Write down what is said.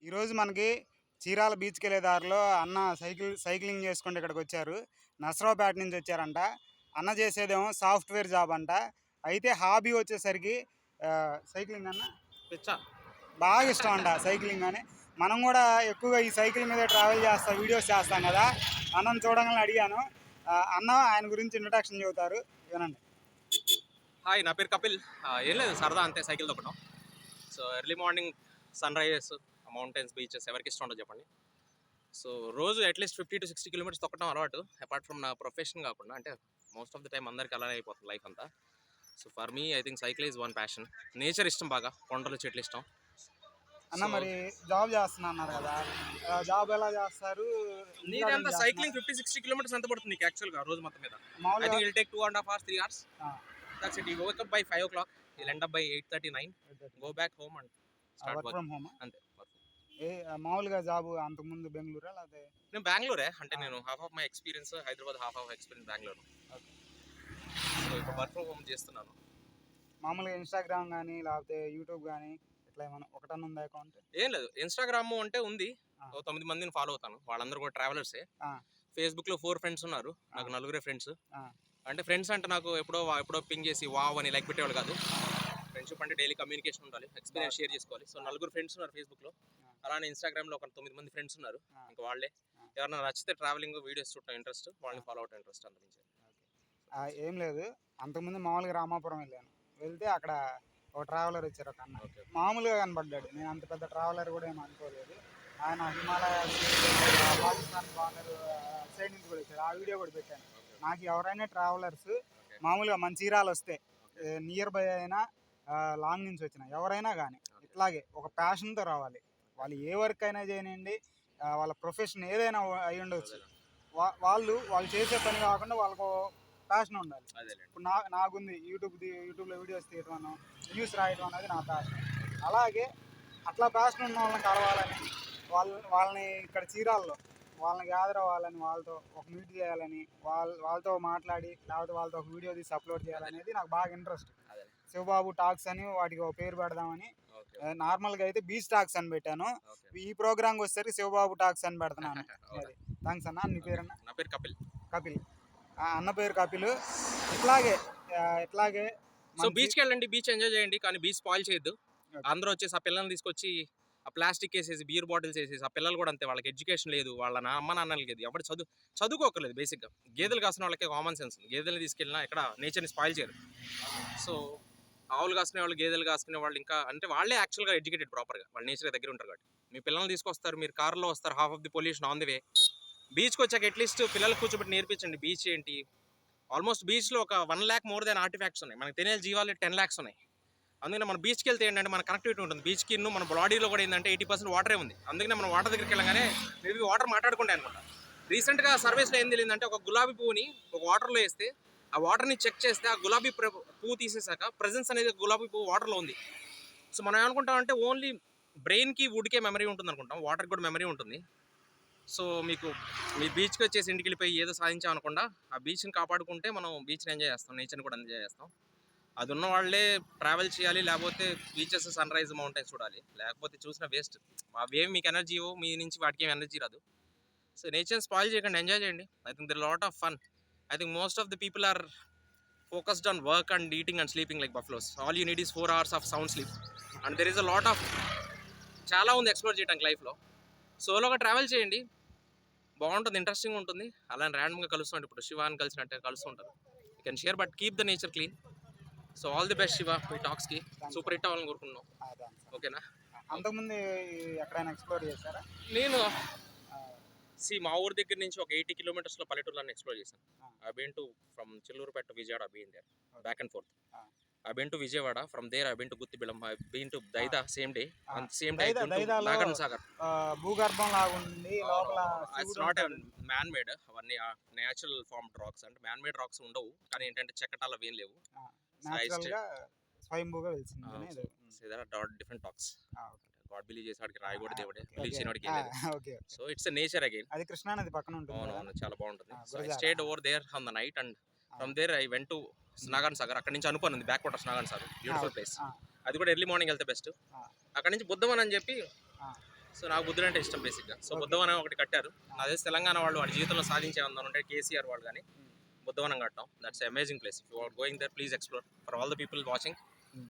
ఈరోజు మనకి చీరాల బీచ్కి వెళ్ళే దారిలో అన్న సైక్లింగ్ చేసుకుంటూ ఇక్కడికి వచ్చారు. నసరావుపేట నుంచి వచ్చారంట. అన్న చేసేదేమో సాఫ్ట్వేర్ జాబ్ అంట. అయితే హాబీ వచ్చేసరికి సైక్లింగ్ అన్న పిచ్చా బాగా ఇష్టం అంట సైక్లింగ్ అని. మనం కూడా ఎక్కువగా ఈ సైకిల్ మీద ట్రావెల్ చేస్తాం, వీడియోస్ చేస్తాం కదా. అన్నను చూడగానే అడిగాను. అన్న ఆయన గురించి ఇంట్రడక్షన్ చెబుతారు, వినండి. హాయ్, నా పేరు కపిల్. ఏం లేదు, సరదా అంతే సైకిల్ తొక్కడం. So early morning sunrises, mountains, beaches ఎవరికి ఇష్టం ఉండదు చెప్పండి. సో రోజు అట్లీస్ట్ 50 to 60 కిలోమీటర్స్ తొక్కడం అలవాటు. అపార్ట్ ఫ్రమ్ నా ప్రొఫెషన్ కాకుండా, అంటే మోస్ట్ ఆఫ్ ద టైం అందరికి అలానే అయిపోతుంది లైఫ్ అంతా. So for me I think cycle is one passion. Nature ఇష్టం బాగా, కొండలు చెట్లు ఇష్టం. అన్న మరి జాబ్ చేస్తున్నా అన్నారు కదా, జాబ్ ఎలా చేస్తారు? నీదంతా సైక్లింగ్ 50-60 కిలోమీటర్స్ ఎంత పడుతుంది నీకు యాక్చువల్గా రోజు మొత్తం మీద? I think I'll take 2.5 hours 3 hours. That's it. You wake up by 5 o'clock. You'll end up by 8:39. Go back home and start work from home. అంతే. మామూలుగా జాబ్ అంతకుముందు బెంగళూరా లేకపోతే? నేను బెంగళూరే, అంటే నేను half of my experience Hyderabad, half of experience Bengaluru. So ఇప్పుడు work from home చేస్తున్నాను. మామూలుగా ఇన్స్టాగ్రామ్ కానీ లేకపోతే యూట్యూబ్ కానీ ఇట్లా ఏమైనా ఒకటన్నా ఉందా అకౌంట్? ఏం లేదు, ఇన్స్టాగ్రామ్ అంటే ఉంది. 9 మందిని ఫాలో అవుతాను, వాళ్ళందరూ కూడా ట్రావెలర్సే. ఫేస్బుక్లో 4 ఫ్రెండ్స్ ఉన్నారు, నాకు 4 ఫ్రెండ్స్. అంటే ఫ్రెండ్స్ అంటే నాకు ఎప్పుడో పింగ్ చేసి వావ్ అని లైక్ పెట్టేవాళ్ళు కాదు. ఫ్రెండ్షిప్ అంటే డైలీ కమ్యూనికేషన్ ఉండాలి, ఎక్స్పీరియన్స్ షేర్ చేసుకోవాలి. సో 4 ఫ్రెండ్స్ ఉన్నారు ఫేస్బుక్లో. అలానే ఇన్స్టాగ్రామ్లో ఒక 9 మంది ఫ్రెండ్స్ ఉన్నారు. ఇంకా వాళ్ళే ఎవరైనా నచ్చితే ట్రావెలింగ్ వీడియోస్ చూడటం ఇంట్రెస్ట్, వాళ్ళని ఫాలో అవటం ఇంట్రెస్ట్. అంతమించి ఏం లేదు. అంతకుముందు మామూలుగా రామాపురం వెళ్తే అక్కడ ఒక ట్రావెలర్ వచ్చారు, ఒక అన్న మామూలుగా కనబడ్డాడు. నేను అంత పెద్ద ట్రావెలర్ కూడా ఏమి అనుకోలేదు. ఆయన హిమాలయాస్, పాకిస్తాన్ బార్డర్ సైడ్ నుంచి కూడా వచ్చారు. ఆ వీడియో కూడా పెట్టాను. నాకు ఎవరైనా ట్రావెలర్స్ మామూలుగా మన చీరాలు వస్తే నియర్ బై అయినా లాంగ్ నుంచి వచ్చిన ఎవరైనా కానీ ఇట్లాగే ఒక ప్యాషన్తో రావాలి. వాళ్ళు ఏ వర్క్ అయినా చేయనండి, వాళ్ళ ప్రొఫెషన్ ఏదైనా అయి ఉండవచ్చు. వాళ్ళు చేసే పని కాకుండా వాళ్ళకు ప్యాషన్ ఉండాలి. ఇప్పుడు నాకుంది యూట్యూబ్లో వీడియోస్ తీయటం, న్యూస్ రాయటం అనేది నా ప్యాషన్. అలాగే అట్లా ప్యాషన్ ఉన్న వాళ్ళని కలవాలని, వాళ్ళని ఇక్కడ చీరాల్లో వాళ్ళని గ్యాదర్ అవ్వాలని, వాళ్ళతో ఒక మీట్ చేయాలని, వాళ్ళతో మాట్లాడి లేకపోతే వాళ్ళతో ఒక వీడియో తీసి అప్లోడ్ చేయాలనేది నాకు బాగా ఇంట్రెస్ట్. శివబాబు టాక్స్ అని వాటికి ఒక పేరు పెడదామని. నార్మల్గా అయితే బీచ్ టాక్స్ అని పెట్టాను. ఈ ప్రోగ్రామ్కి వచ్చేసరికి శివబాబు టాక్స్ అని పెడుతున్నాను. థ్యాంక్స్ అన్న. నీ పేరు అన్న? నా పేరు కపిల్. కపిల్. అన్న పేరు కపిల్. ఇట్లాగే సో బీచ్కి వెళ్ళండి, బీచ్ ఎంజాయ్ చేయండి, కానీ బీచ్ స్పాయిల్ చేయొద్దు. అందరూ వచ్చేసి ఆ పిల్లల్ని తీసుకొచ్చి ఆ ప్లాస్టిక్ వేసేసి, బీర్ బాటిల్స్ వేసేసి, ఆ పిల్లలు కూడా అంతే, వాళ్ళకి ఎడ్యుకేషన్ లేదు, వాళ్ళ అమ్మ నాన్నలకి లేదు, ఎవరు చదువుకోకర్లేదు. బేసిక్గా గేదెలు కాసిన వాళ్ళకి కామన్ సెన్స్ ఉంది. గేదెలు తీసుకెళ్ళినా ఎక్కడ నేచర్ని స్పాయిల్ చేయరు. సో ఆవులు కాసుకునే వాళ్ళు, గేదెలు కాసుకునే వాళ్ళు ఇంకా అంటే వాళ్ళే యాక్చువల్గా ఎడ్యుకేటెడ్ ప్రాపర్గా, వాళ్ళు నేచర్ దగ్గర ఉంటారు కాబట్టి. మీ పిల్లల్ని తీసుకొస్తారు, మీరు కార్లో వస్తారు, half of the pollution on the way. బీచ్కి వచ్చాక అట్లీస్ట్ పిల్లలకు కూర్చోబెట్టి నేర్పించండి బీచ్ ఏంటి. ఆల్మోస్ట్ బీచ్లో ఒక 1 lakh మోర్ దెన్ ఆర్టిఫాక్ట్స్ ఉన్నాయి. మనకు తెలియని జీవాలు 10 lakhs ఉన్నాయి. అందుకని మన బీచ్కి వెళ్తే ఏంటంటే మన కనెక్టివిటీ ఉంటుంది. బీచ్కి మన బాడీలో కూడా ఏంటంటే 80% వాటరే ఉంది. అందుకనే మనం వాటర్ దగ్గరికి వెళ్ళగానే మేబీ వాటర్ మాట్లాడుకుంటే అనుకుంటా. రీసెంట్గా సర్వేస్లో ఏం తెలియదంటే, ఒక గులాబీ పువ్వుని ఒక వాటర్లో వేస్తే ఆ వాటర్ని చెక్ చేస్తే ఆ గులాబీ పువ్వు తీసేసాక ప్రెజెన్స్ అనేది గులాబీ పువ్వు వాటర్లో ఉంది. సో మనం ఏమనుకుంటాం అంటే ఓన్లీ బ్రెయిన్కి వుడ్కే మెమరీ ఉంటుంది అనుకుంటాం, వాటర్కి కూడా మెమరీ ఉంటుంది. సో మీ బీచ్కి వచ్చేసి ఇంటికి వెళ్ళిపోయి ఏదో సాధించామనుకుండా ఆ బీచ్ని కాపాడుకుంటే మనం బీచ్ని ఎంజాయ్ చేస్తాం, నేచర్ని కూడా ఎంజాయ్ చేస్తాం. అది ఉన్న వాళ్ళే ట్రావెల్ చేయాలి, లేకపోతే బీచెస్, సన్ రైజ్, మౌంటైన్స్ చూడాలి. లేకపోతే చూసిన వేస్ట్. అవేమి మీకు ఎనర్జీ, మీ నుంచి వాటికి ఏమి ఎనర్జీ రాదు. సో నేచర్ని స్పాయిల్ చేయకండి, ఎంజాయ్ చేయండి. I think there lot of fun. I think most of the people are focused on work and eating and sleeping like buffaloes. All you need is 4 hours of sound sleep. And there is a lot of చాలా ఉంది explore చేయడానికి లైఫ్లో. సోలోగా travel చేయండి, బాగుంటుంది, interesting ఉంటుంది. అలా ర్యాండమ్గా కలుస్తుంటారు, ఇప్పుడు శివాని కలిసినట్టే కలుస్తుంటారు. You can share, but keep the nature clean. So all the best Shiva, మీ టాక్స్కి సూపర్ హిట్ అవ్వాలని కోరుకున్నాం. ఓకేనా? అంతకుముందు ఎక్కడైనా ఎక్స్ప్లోర్ చేశారా? నేను మా ఊరి దగ్గర నుంచి ఒక 80 kilometers పల్లెటూర్లను ఎక్స్ప్లోర్ చేశాను. I been to from Chillurupeta, Vijayawada, I been there back and forth. I been to Vijayawada. From there, I been to Guttibilam. I been to Daida same day. On same day, I been to Nagarjuna Sagar. భూగర్భం లాగుంది లోపల. It's not a man-made. అవన్నీ natural formed rocks. అంటే man-made rocks ఉండవు, కానీ ఏంటంటే చెక్కటాలు అవి ఏం లేవు. నేచురల్గా స్వయంభూగా వెలిసింది. There are different talks. God believe చేసాడికి రాయి కూడా దేవుడే, బిలీవ్ చేయనోడికి ఏం లేదు. So it's nature again. అది కృష్ణా నది పక్కన ఉంటుంది. అవును, చాలా బాగుంటుంది. So I stayed over there on the night, and from there I went to Nagarjuna Sagar. అక్కడ నుంచి అనుకోని back waters Nagarjuna Sagar, beautiful place. అది కూడా ఎర్లీ మార్నింగ్ వెళ్తే బెస్ట్. అక్కడ నుంచి బుద్ధవన్ అని చెప్పి సో నాకు బుద్ధుడు అంటే ఇష్టం బేసిక్గా. సో బుద్ధవనం ఒకటి కట్టారు. నాకు తెలిసి తెలంగాణ వాళ్ళు వాళ్ళ జీవితంలో సాధించే ఉంటే కేసీఆర్ వాళ్ళు కానీ బుద్ధవనం కట్టడం. That's amazing place. If you are going there please explore. For all the people watching,